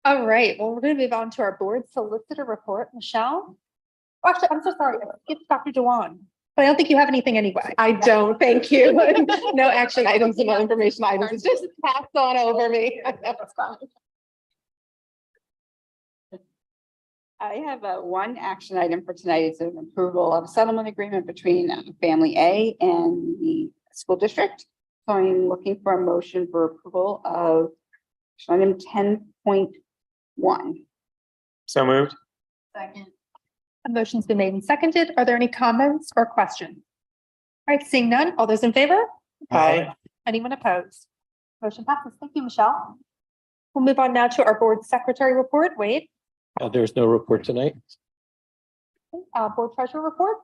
All right, well, we're going to move on to our board solicitor report. Michelle? Oh, actually, I'm so sorry. It's Dr. Dewan, but I don't think you have anything anyway. I don't, thank you. No action items and no information items. It's just passed on over me. That's fine. I have one action item for tonight. It's an approval of a settlement agreement between Family A and the school district. So I'm looking for a motion for approval of action item 10.1. So moved. Second. A motion's been made and seconded. Are there any comments or questions? All right, seeing none, all those in favor? Aye. Anyone opposed? Motion passes. Thank you, Michelle. We'll move on now to our board secretary report. Wade, There's no report tonight. board treasurer report.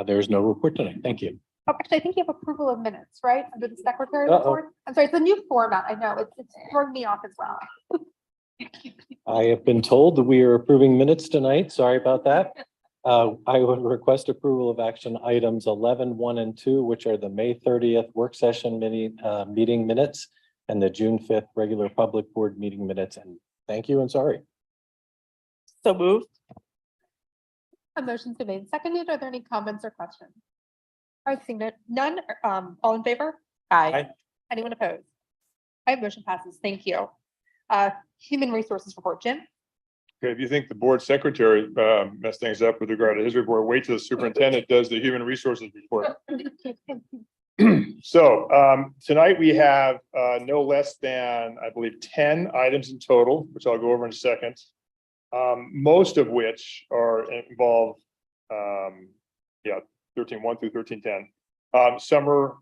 There's no report tonight. Thank you. Oh, actually, I think you have approval of minutes, right? Under the secretary Uh-oh. report. I'm sorry, it's a new format. I know it's throwing me off as well. I have been told that we are approving minutes tonight. Sorry about that. I would request approval of action items 11, 1, and 2, which are the May 30th work session meeting minutes and the June 5th regular public board meeting minutes. And thank you and sorry. So moved. A motion's been made and seconded. Are there any comments or questions? All right, seeing that none, all in favor? Aye. Anyone opposed? All right, motion passes. Thank you. Human resources report, Jim. Okay, if you think the board secretary messed things up with regard to his report, wait till the superintendent does the human resources report. So tonight we have no less than, I believe, 10 items in total, which I'll go over in a second. Most of which are involve 13.1 through 13.10. Summer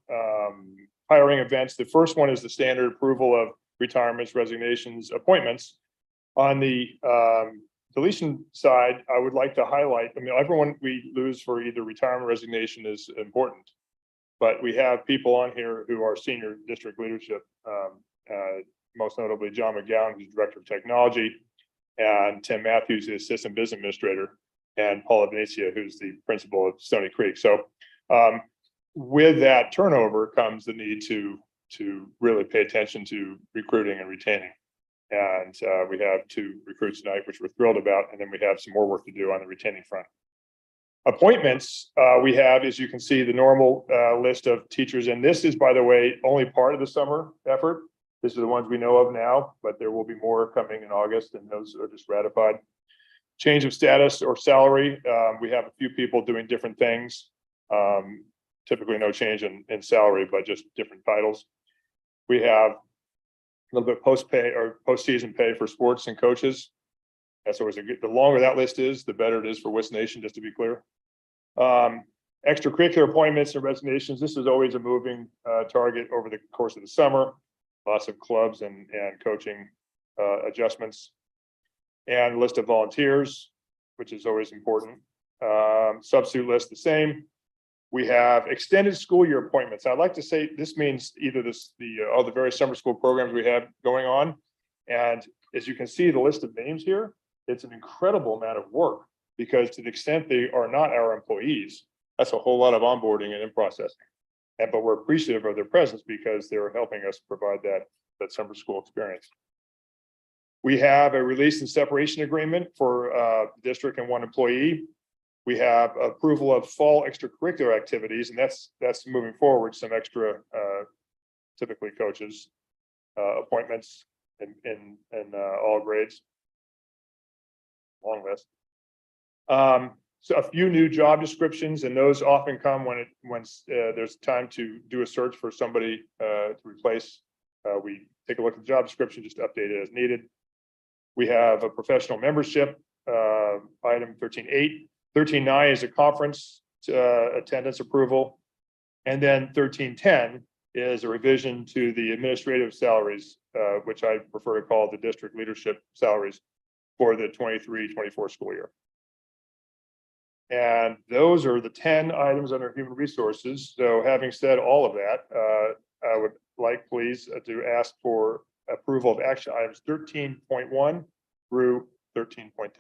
hiring events. The first one is the standard approval of retirements, resignations, appointments. On the deletion side, I would like to highlight, I mean, everyone we lose for either retirement or resignation is important. But we have people on here who are senior district leadership, most notably John McGowan, who's Director of Technology, and Tim Matthews, the Assistant Business Administrator, and Paula Venecia, who's the principal of Stony Creek. So with that turnover comes the need to really pay attention to recruiting and retaining. And we have 2 recruits tonight, which we're thrilled about. And then we have some more work to do on the retaining front. Appointments, we have, as you can see, the normal list of teachers. And this is, by the way, only part of the summer effort. These are the ones we know of now, but there will be more coming in August, and those are just ratified. Change of status or salary. We have a few people doing different things. Typically no change in salary, but just different titles. We have a little bit post-pay or post-season pay for sports and coaches. That's always a good, the longer that list is, the better it is for West Nation, just to be clear. Extracurricular appointments and resignations. This is always a moving target over the course of the summer. Lots of clubs and coaching adjustments. And list of volunteers, which is always important. Substitute list the same. We have extended school year appointments. I'd like to say this means either all the various summer school programs we have going on. And as you can see, the list of names here, it's an incredible amount of work, because to the extent they are not our employees, that's a whole lot of onboarding and in processing. But we're appreciative of their presence because they're helping us provide that summer school experience. We have a release and separation agreement for district and 1 employee. We have approval of fall extracurricular activities, and that's moving forward. Some extra, typically coaches, appointments in all grades. Long list. So a few new job descriptions, and those often come when there's time to do a search for somebody to replace. We take a look at the job description, just update it as needed. We have a professional membership, item 13.8. 13.9 is a conference attendance approval. And then 13.10 is a revision to the administrative salaries, which I prefer to call the district leadership salaries for the 23-24 school year. And those are the 10 items under human resources. So having said all of that, I would like please to ask for approval of action items 13.1 through 13.10.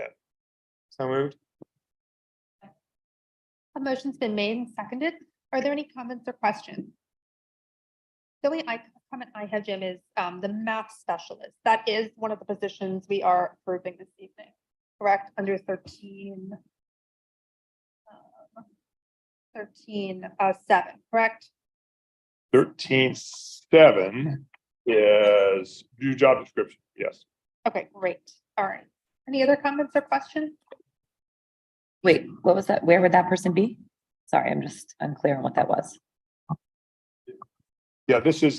So moved. A motion's been made and seconded. Are there any comments or questions? The only comment I have, Jim, is the math specialist. That is one of the positions we are approving this evening, correct? Under 13. 13.7, correct? 13.7 is view job description. Yes. Okay, great. All right. Any other comments or questions? Wait, what was that? Where would that person be? Sorry, I'm just unclear on what that was. Yeah, this is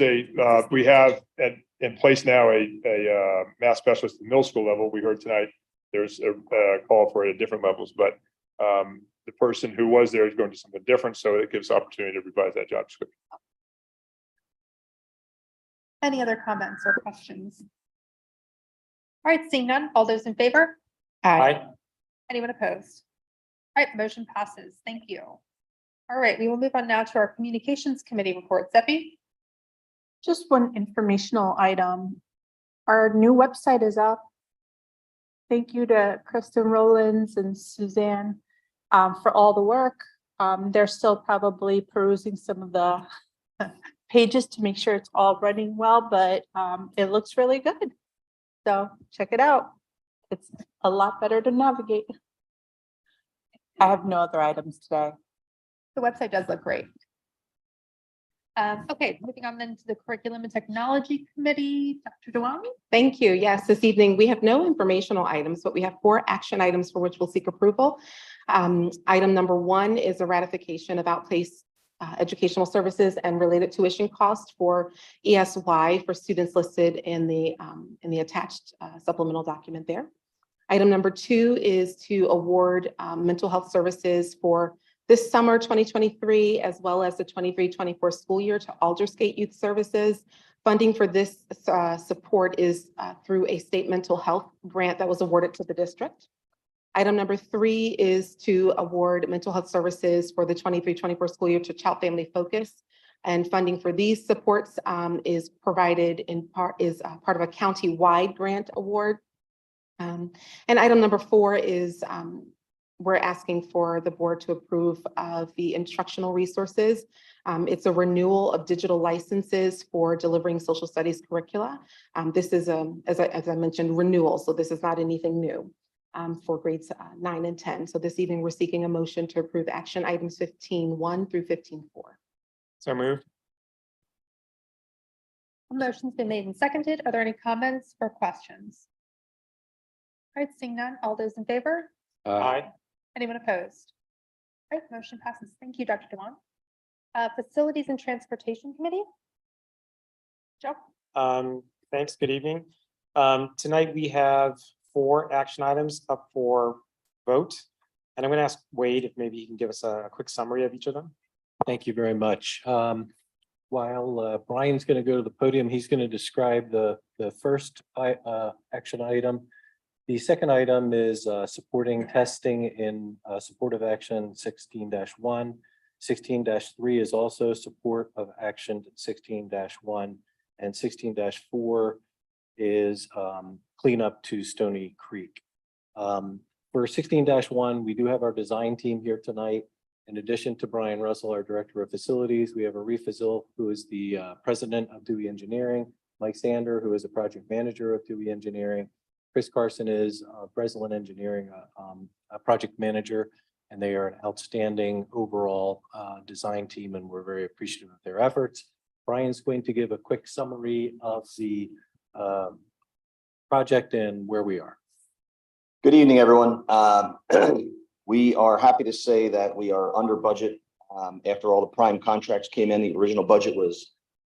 we have in place now a math specialist at the middle school level. We heard tonight there's a call for it at different levels, but the person who was there is going to do something different, so it gives opportunity to revise that job description. Any other comments or questions? All right, seeing none, all those in favor? Aye. Anyone opposed? All right, motion passes. Thank you. All right, we will move on now to our communications committee report. Seppi? Just one informational item. Our new website is up. Thank you to Kristen Rowlands and Suzanne for all the work. They're still probably perusing some of the pages to make sure it's all running well, but it looks really good. So check it out. It's a lot better to navigate. I have no other items today. The website does look great. Okay, moving on then to the curriculum and technology committee, Dr. Dewan. Thank you. Yes, this evening we have no informational items, but we have 4 action items for which we'll seek approval. Item number 1 is a ratification of outplaced educational services and related tuition costs for ESY for students listed in the attached supplemental document there. Item number 2 is to award mental health services for this summer 2023, as well as the 23-24 school year to Aldersgate Youth Services. Funding for this support is through a state mental health grant that was awarded to the district. Item number 3 is to award mental health services for the 23-24 school year to Child Family Focus. And funding for these supports is provided in part part of a county-wide grant award. And item number 4 is we're asking for the board to approve of the instructional resources. It's a renewal of digital licenses for delivering social studies curricula. This is, as I mentioned, renewal, so this is not anything new for grades 9 and 10. So this evening, we're seeking a motion to approve action items 15.1 through 15.4. So moved. A motion's been made and seconded. Are there any comments or questions? All right, seeing none, all those in favor? Aye. Anyone opposed? All right, motion passes. Thank you, Dr. Dewan. Facilities and Transportation Committee? Joe? Thanks. Good evening. Tonight we have 4 action items up for vote. And I'm going to ask Wade if maybe he can give us a quick summary of each of them. Thank you very much. While Brian's going to go to the podium, he's going to describe the first action item. The second item is supporting testing in supportive action 16-1. 16-3 is also support of action 16-1, and 16-4 is cleanup to Stony Creek. For 16-1, we do have our design team here tonight. In addition to Brian Russell, our Director of Facilities, we have Arif Fazil, who is the President of Dewey Engineering, Mike Sander, who is a Project Manager of Dewey Engineering, Chris Carson is Breslin Engineering, a Project Manager, and they are an outstanding overall design team, and we're very appreciative of their efforts. Brian's going to give a quick summary of the project and where we are. Good evening, everyone. We are happy to say that we are under budget. After all the prime contracts came in, the original budget was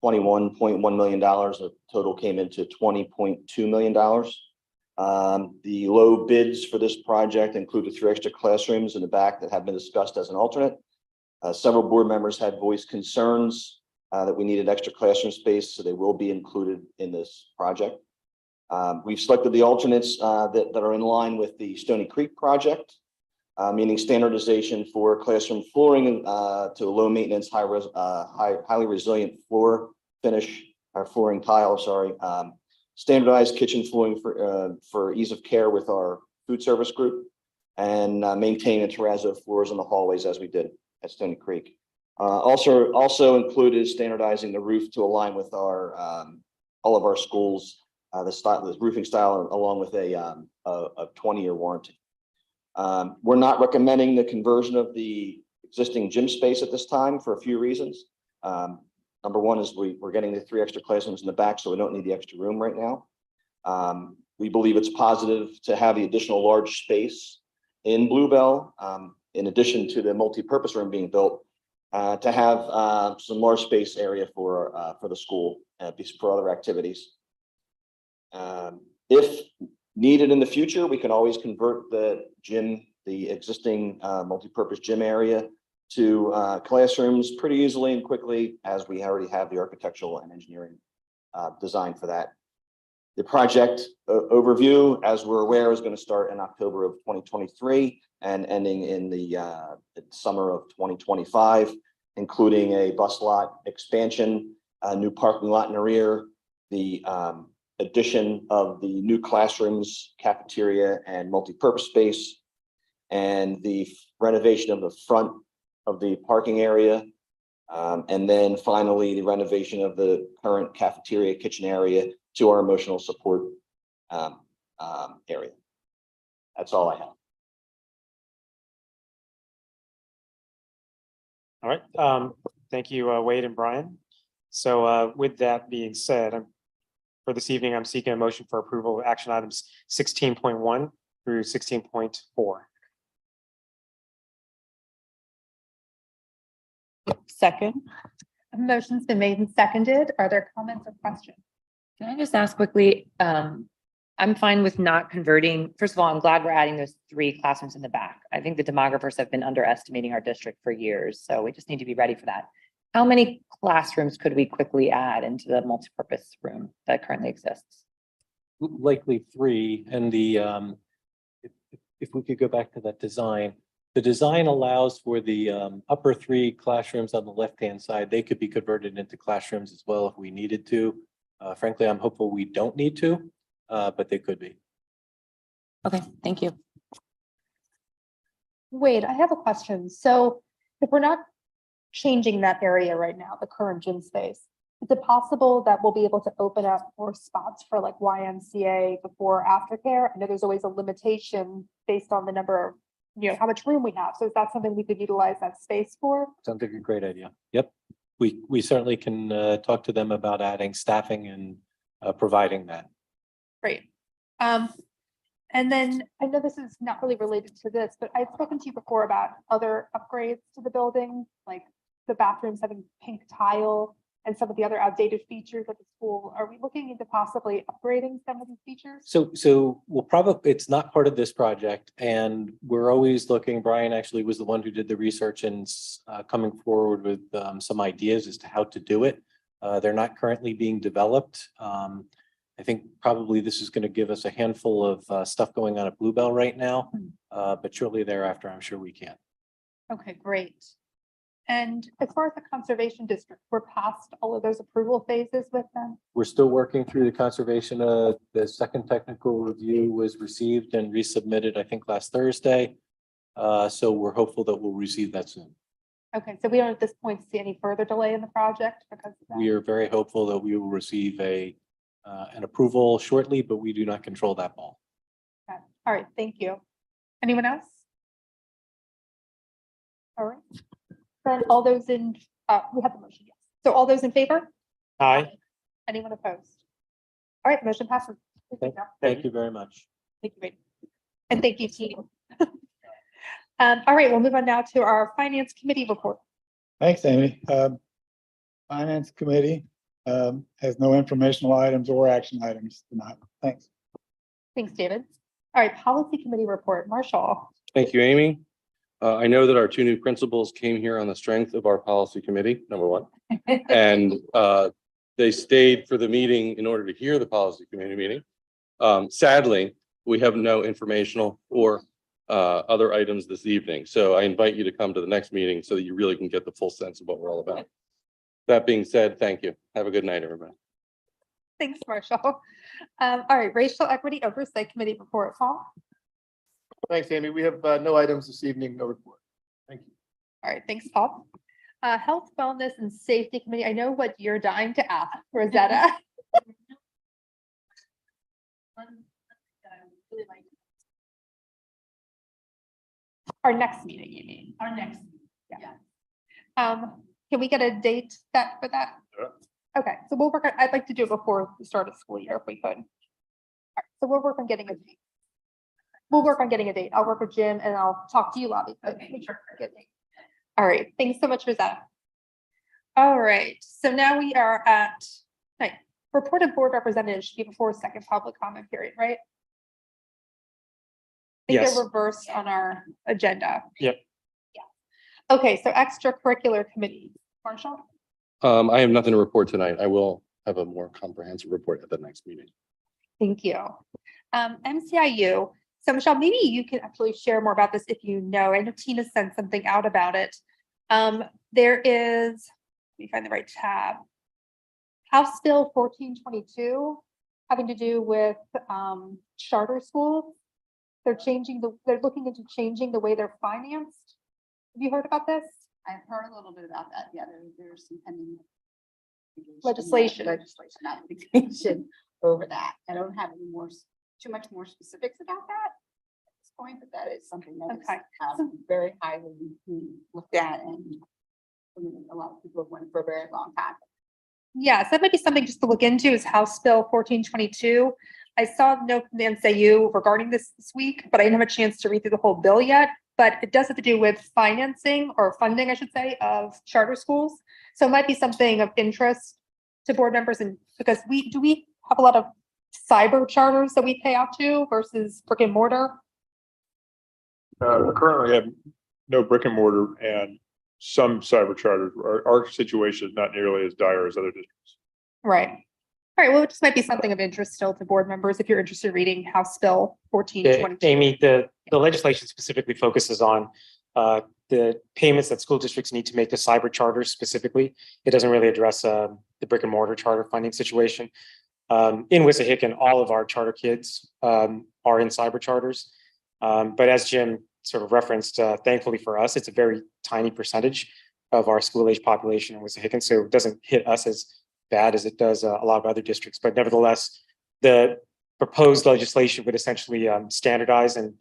$21.1 million. The total came into $20.2 million. The low bids for this project included 3 extra classrooms in the back that have been discussed as an alternate. Several board members had voiced concerns that we needed extra classroom space, so they will be included in this project. We've selected the alternates that are in line with the Stony Creek project, meaning standardization for classroom flooring to low maintenance, highly resilient floor finish, or flooring tile, sorry. Standardized kitchen flooring for ease of care with our food service group, and maintain a terrazzo floors in the hallways as we did at Stony Creek. Also included is standardizing the roof to align with our, all of our schools, the roofing style, along with a 20-year warranty. We're not recommending the conversion of the existing gym space at this time for a few reasons. Number one is we're getting the 3 extra classrooms in the back, so we don't need the extra room right now. We believe it's positive to have the additional large space in Bluebell, in addition to the multi-purpose room being built, to have some more space area for the school for other activities. If needed in the future, we can always convert the gym, the existing multi-purpose gym area, to classrooms pretty easily and quickly, as we already have the architectural and engineering design for that. The project overview, as we're aware, is going to start in October of 2023 and ending in the summer of 2025, including a bus lot expansion, a new parking lot in the rear, the addition of the new classrooms, cafeteria, and multi-purpose space, and the renovation of the front of the parking area. And then finally, the renovation of the current cafeteria kitchen area to our emotional support area. That's all I have. All right. Thank you, Wade and Brian. So with that being said, for this evening, I'm seeking a motion for approval of action items 16.1 through 16.4. Second. A motion's been made and seconded. Are there comments or questions? Can I just ask quickly, I'm fine with not converting. First of all, I'm glad we're adding those 3 classrooms in the back. I think the demographers have been underestimating our district for years, so we just need to be ready for that. How many classrooms could we quickly add into the multipurpose room that currently exists? Likely 3, and the if we could go back to that design. The design allows for the upper 3 classrooms on the left-hand side. They could be converted into classrooms as well if we needed to. Frankly, I'm hopeful we don't need to, but they could be. Okay, thank you. Wade, I have a question. So if we're not changing that area right now, the current gym space, is it possible that we'll be able to open up more spots for like YMCA before or aftercare? I know there's always a limitation based on the number of, how much room we have. So is that something we could utilize that space for? Sounds like a great idea. Yep. We certainly can talk to them about adding staffing and providing that. Great. And then I know this is not really related to this, but I've spoken to you before about other upgrades to the building, like the bathrooms having pink tile and some of the other outdated features of the school. Are we looking into possibly upgrading some of these features? So we'll probably, it's not part of this project, and we're always looking. Brian actually was the one who did the research and coming forward with some ideas as to how to do it. They're not currently being developed. I think probably this is going to give us a handful of stuff going on at Bluebell right now, but shortly thereafter, I'm sure we can. Okay, great. And as far as the conservation district, we're past all of those approval phases with them? We're still working through the conservation. The second technical review was received and resubmitted, I think, last Thursday. So we're hopeful that we'll receive that soon. Okay, so we don't at this point see any further delay in the project because of that? We are very hopeful that we will receive an approval shortly, but we do not control that ball. Okay. All right, thank you. Anyone else? All right. Then all those in, we have the motion, yes. So all those in favor? Aye. Anyone opposed? All right, motion passes. Thank you very much. Thank you, Wade. And thank you, team. All right, we'll move on now to our finance committee report. Thanks, Amy. Finance Committee has no informational items or action items tonight. Thanks. Thanks, David. All right, policy committee report, Marshall. Thank you, Amy. I know that our 2 new principals came here on the strength of our policy committee, number 1. And they stayed for the meeting in order to hear the policy committee meeting. Sadly, we have no informational or other items this evening. So I invite you to come to the next meeting so that you really can get the full sense of what we're all about. That being said, thank you. Have a good night, everybody. Thanks, Marshall. All right, racial equity oversight committee report, Paul. Thanks, Amy. We have no items this evening, no report. Thank you. All right, thanks, Paul. Health, Wellness and Safety Committee. I know what you're dying to ask, Rosetta. Our next meeting, you mean? Our next. Yeah. Can we get a date set for that? Yeah. Okay, so we'll work, I'd like to do it before the start of school year if we could. All right, so we'll work on getting a date. We'll work on getting a date. I'll work with Jim and I'll talk to you, Lobby. Okay, sure. Good. All right, thanks so much, Rosetta. All right, so now we are at, right, report of board representatives should be before second public comment period, right? I think Yes. they're reversed on our agenda. Yep. Yeah. Okay, so extracurricular committee, Marshall? I have nothing to report tonight. I will have a more comprehensive report at the next meeting. Thank you. MCIU, so Michelle, maybe you can actually share more about this if you know. I know Tina sent something out about it. There is, let me find the right tab. House Bill 1422 having to do with charter schools. They're looking into changing the way they're financed. Have you heard about this? I've heard a little bit about that. Yeah, there's some pending Legislation. application over that. I don't have any too much more specifics about that at this point, but that is something that is Okay. very highly looked at, and a lot of people have wanted for a very long time. Yes, that might be something just to look into is House Bill 1422. I saw a note from the NCAU regarding this week, but I didn't have a chance to read through the whole bill yet. But it does have to do with financing or funding, I should say, of charter schools. So it might be something of interest to board members, and because we have a lot of cyber charters that we pay out to versus brick and mortar. We currently have no brick and mortar and some cyber charters. Our situation is not nearly as dire as other districts. Right. All right, well, it just might be something of interest still to board members if you're interested in reading House Bill 1422. Amy, the legislation specifically focuses on the payments that school districts need to make to cyber charters specifically. It doesn't really address the brick and mortar charter funding situation. In Wissahickon, all of our charter kids are in cyber charters. But as Jim sort of referenced, thankfully for us, it's a very tiny percentage of our school age population in Wissahickon, so it doesn't hit us as bad as it does a lot of other districts. But nevertheless, the proposed legislation would essentially standardize and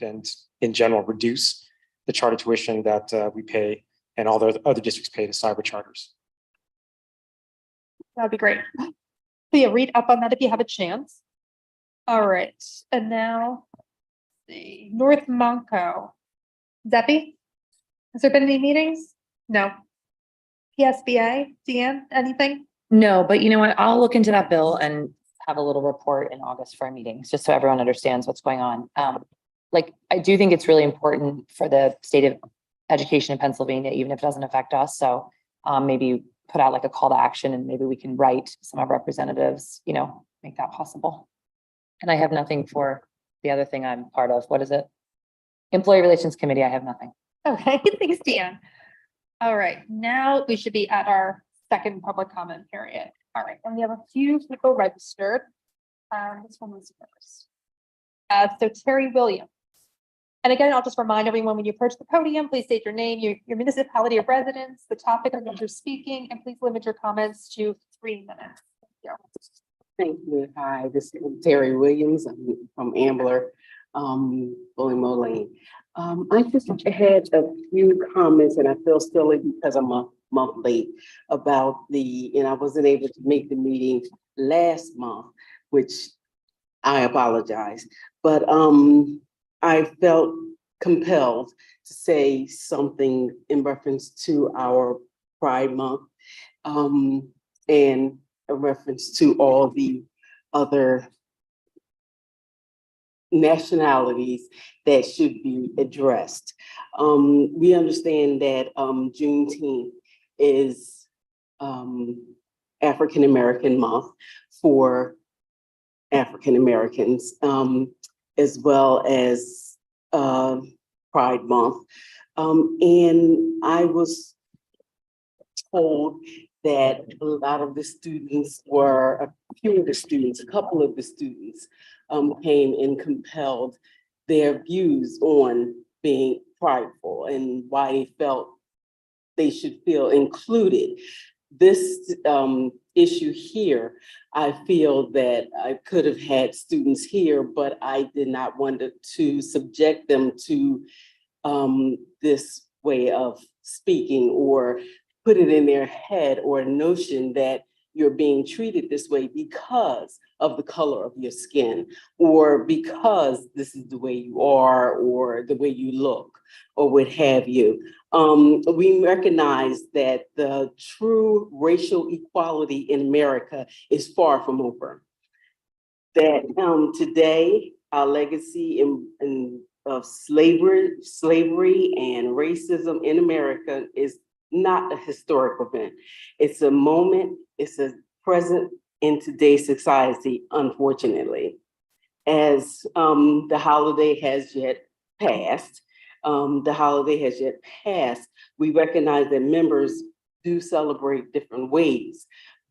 in general reduce the charter tuition that we pay and all the other districts pay to cyber charters. That'd be great. So yeah, read up on that if you have a chance. All right, and now, let's see, North Monco. Zeppy? Has there been any meetings? No. PSBA, Deanne, anything? No, but you know what? I'll look into that bill and have a little report in August for our meetings, just so everyone understands what's going on. I do think it's really important for the state of education in Pennsylvania, even if it doesn't affect us. So maybe put out like a call to action, and maybe we can write some of our representatives, make that possible. And I have nothing for the other thing I'm part of. What is it? Employee Relations Committee. I have nothing. Okay, thanks, Deanne. All right, now we should be at our second public comment period. All right, and we have a few people registered. This one was first. So Terry Williams. And again, I'll just remind everyone, when you approach the podium, please state your name, your municipality of residence, the topic on which you're speaking, and please limit your comments to 3 minutes. Thank you. Hi, this is Terry Williams. I'm from Ambler, Bully Moline. I just had a few comments, and I feel silly because I'm a month late about and I wasn't able to make the meeting last month, which I apologize. But I felt compelled to say something in reference to our Pride Month, and a reference to all the other nationalities that should be addressed. We understand that Juneteenth is African American month for African Americans, as well as Pride Month. And I was told that a lot of the students a couple of the students came and compelled their views on being prideful and why they felt they should feel included. This issue here, I feel that I could have had students here, but I did not want to subject them to this way of speaking or put it in their head or a notion that you're being treated this way because of the color of your skin or because this is the way you are or the way you look or what have you. We recognize that the true racial equality in America is far from over. That today, our legacy of slavery and racism in America is not a historic event. It's a moment, it's a present in today's society, unfortunately. As the holiday has yet passed, we recognize that members do celebrate different ways.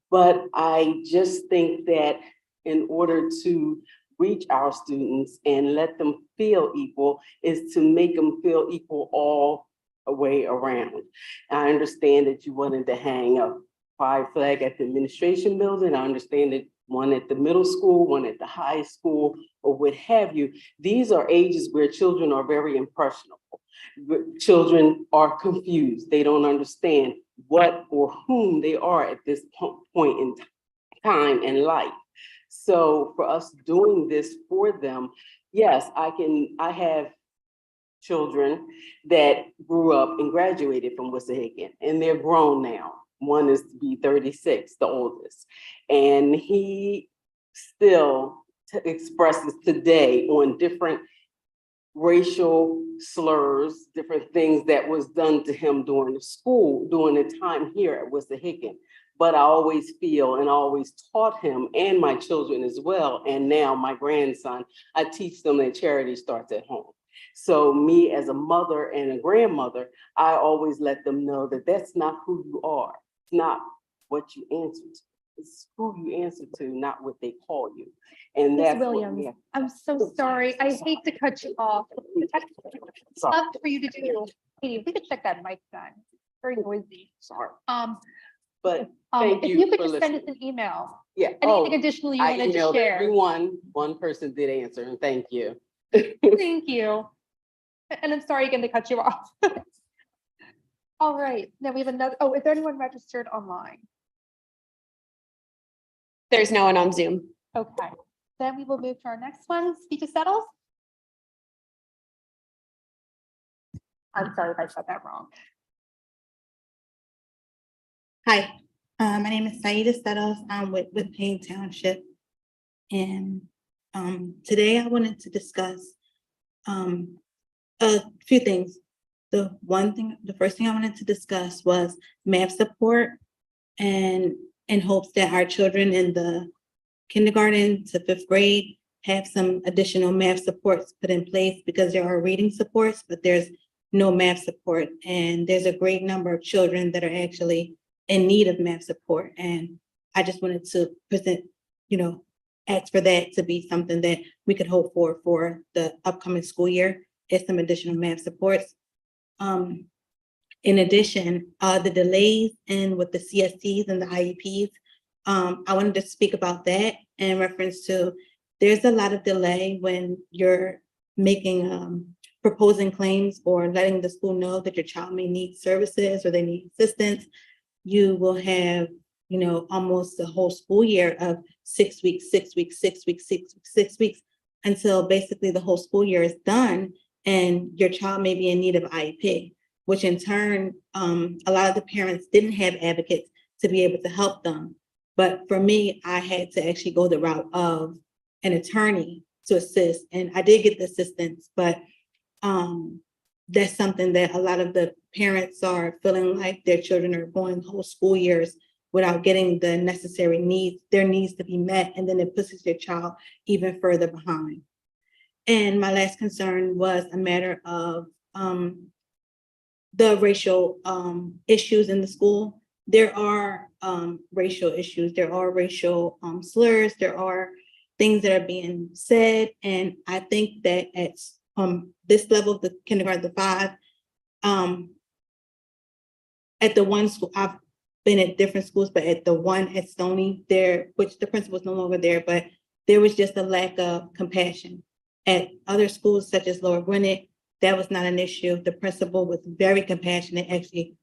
But I just think that in order to reach our students and let them feel equal is to make them feel equal all the way around. I understand that you wanted to hang a pride flag at the administration building. I understand that one at the middle school, one at the high school, or what have you. These are ages where children are very impressionable. Children are confused. They don't understand what or whom they are at this point in time in life. So for us doing this for them, yes, I have children that grew up and graduated from Wissahickon, and they're grown now. One is to be 36, the oldest, and he still expresses today on different racial slurs, different things that was done to him during the time here at Wissahickon. But I always feel and always taught him and my children as well, and now my grandson, I teach them that charity starts at home. So me as a mother and a grandmother, I always let them know that that's not who you are. It's not what you answer to. It's who you answer to, not what they call you. And Ms. that's what Williams, we have. I'm so sorry. I hate to cut you off. That's tough for you to do. Katie, if we could check that mic then. Very noisy. Sorry. Um, But thank if you you could for just send us listening. an email, Yeah. anything additional you I wanted to emailed share. everyone. One person did answer, and thank you. Thank you. And I'm sorry again to cut you off. All right, now we have another, oh, is there anyone registered online? There's no one on Zoom. Okay, then we will move to our next one, speech settles. I'm sorry if I said that wrong. Hi, my name is Saida Settles. I'm with Payne Township. And today I wanted to discuss a few things. The first thing I wanted to discuss was math support, and in hopes that our children in the kindergarten to 5th grade have some additional math supports put in place, because there are reading supports, but there's no math support. And there's a great number of children that are actually in need of math support. And I just wanted to present, ask for that to be something that we could hope for the upcoming school year, is some additional math supports. In addition, the delays in with the CSCs and the IEPs, I wanted to speak about that in reference to, there's a lot of delay when you're making, proposing claims or letting the school know that your child may need services or they need assistance. You will have, almost the whole school year of 6 weeks, 6 weeks, 6 weeks, 6 weeks, 6 weeks, until basically the whole school year is done and your child may be in need of IEP, which in turn, a lot of the parents didn't have advocates to be able to help them. But for me, I had to actually go the route of an attorney to assist, and I did get the assistance, but that's something that a lot of the parents are feeling like their children are going whole school years without getting the necessary needs, their needs to be met, and then it pushes their child even further behind. And my last concern was a matter of the racial issues in the school. There are racial issues, there are racial slurs, there are things that are being said, and I think that at this level, the kindergarten to 5, at the one school, I've been at different schools, but at the one at Stony there, which the principal is no longer there, but there was just a lack of compassion. At other schools such as Lower Gwinnett, that was not an issue. The principal was very compassionate, actually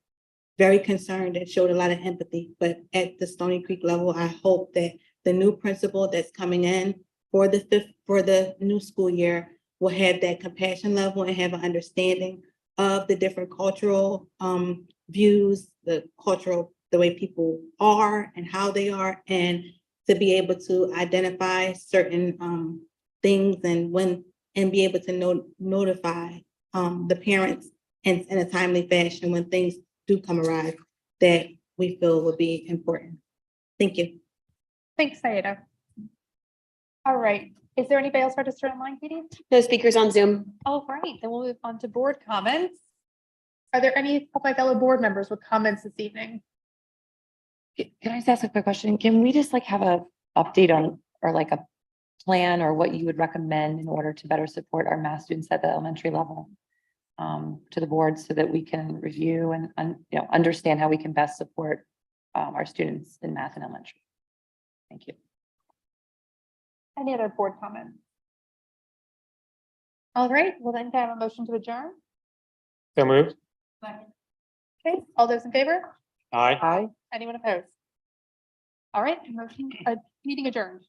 very concerned and showed a lot of empathy. But at the Stony Creek level, I hope that the new principal that's coming in for the new school year will have that compassion level and have an understanding of the different cultural views, the way people are and how they are, and to be able to identify certain things and be able to notify the parents in a timely fashion when things do come arrive that we feel would be important. Thank you. Thanks, Saida. All right, is there anybody else registered online, Katie? No speakers on Zoom. All right, then we'll move on to board comments. Are there any of my fellow board members with comments this evening? Can I just ask a quick question? Can we just like have a update on, or like a plan or what you would recommend in order to better support our math students at the elementary level? To the board so that we can review and, understand how we can best support our students in math and elementary. Thank you. Any other board comments? All right, well then can I have a motion to adjourn? So moved. Okay, all those in favor? Aye. Anyone opposed? All right, motion, meeting adjourned.